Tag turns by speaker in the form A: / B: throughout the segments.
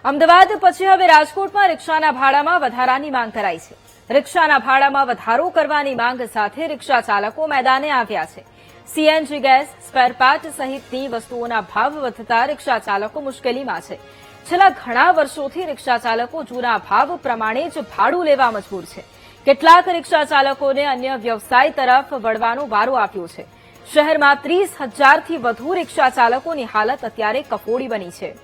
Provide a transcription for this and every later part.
A: અમદાવાદ પછી હવે રાજકોટમાં રિક્ષાના ભાડામાં વધારાની માંગ કરાઈ છે. રિક્ષાના ભાડામાં વધારો કરવાની માંગ સાથે રિક્ષા ચાલકો મેદાને આવ્યા છે. સીએનજી ગેસ, સ્પેર પાર્ટ સહિતની વસ્તુઓના ભાવ વધતા રિક્ષા ચાલકો મુશ્કેલીમાં છે. છેલ્લા ઘણા વર્ષોથી રિક્ષા ચાલકો જૂના ભાવ પ્રમાણે જ ભાડું લેવા મજબૂર છે. કેટલાક રિક્ષા ચાલકોને અન્ય વ્યવસાય તરફ વળવાનો વારો આવ્યો છે. શહેરમાં 30,000થી વધુ રિક્ષા ચાલકોની હાલત અત્યારે કફોડી બની છે.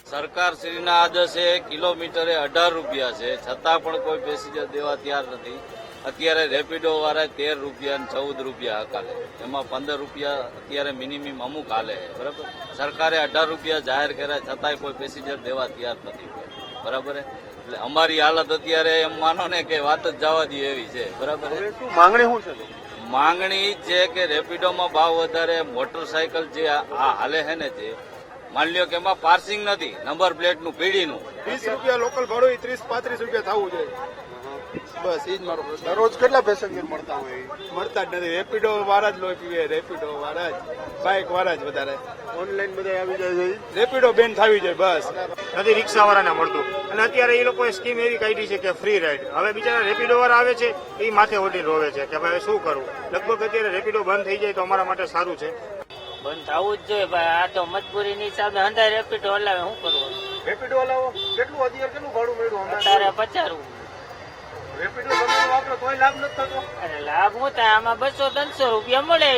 B: સરકારશ્રીના આદેશે કિલોમીટરે 18 રૂપિયા છે, છતાં પણ કોઈ પેસેન્જર દેવા તૈયાર નથી. અત્યારે રેપિડો વાળા 13 રૂપિયા અને 14 રૂપિયા હકાલે, એમાં 15 રૂપિયા અત્યારે મિનિમમ અમુક હાલે છે. બરાબર, સરકારે 18 રૂપિયા જાહેર કર્યા છતાંય કોઈ પેસેન્જર દેવા તૈયાર નથી. બરાબર, એટલે અમારી હાલત અત્યારે એમ માનો ને કે વાત જ જવા દે એવી છે. બરાબર,
C: માંગણી શું છે?
B: માંગણી છે કે રેપિડોમાં ભાવ વધારે, મોટરસાયકલ જે આ હાલે છે ને તે માની લ્યો કે એમાં પાર્સિંગ નથી, નંબર પ્લેટનું પીડીનું
C: 20 રૂપિયા લોકલ ભાડું 30-35 રૂપિયા થવું જોઈએ. બસ એ જ મારો પ્રશ્ન. દરરોજ કેટલા પેસેન્જર મળતા હોય? મળતા જ નથી. રેપિડો વાળા જ લોહી પીવે, રેપિડો વાળા જ, બાઇક વાળા જ વધારે. ઓનલાઈન બધા આવી જાય છે, રેપિડો બેન થવી જોઈએ. બસ
D: નથી રિક્ષા વાળાને મળતું. અને અત્યારે એ લોકોએ સ્કીમ એવી કાઢી છે કે ફ્રી રાઈડ. હવે બિચારા રેપિડો વાળા આવે છે એ માથે ઓઢી રોવે છે કે ભાઈ શું કરવું. લગભગ અત્યારે રેપિડો બંધ થઈ જાય તો અમારા માટે સારું છે.
E: બંધ થવું જ જોઈએ ભાઈ. આ તો મજબૂરીની હિસાબે હંધાય રેપિડો હલાવે, શું કરવું?
C: રેપિડો હલાવો કેટલું અત્યારે કેટલું ભાડું મળ્યું?
E: અત્યારે 50 રૂપિયા.
C: રેપિડો તમે વાપરો તોય લાભ નથી થતો.
E: અરે લાભ હું થાય, આમાં 200-300 રૂપિયા મળે.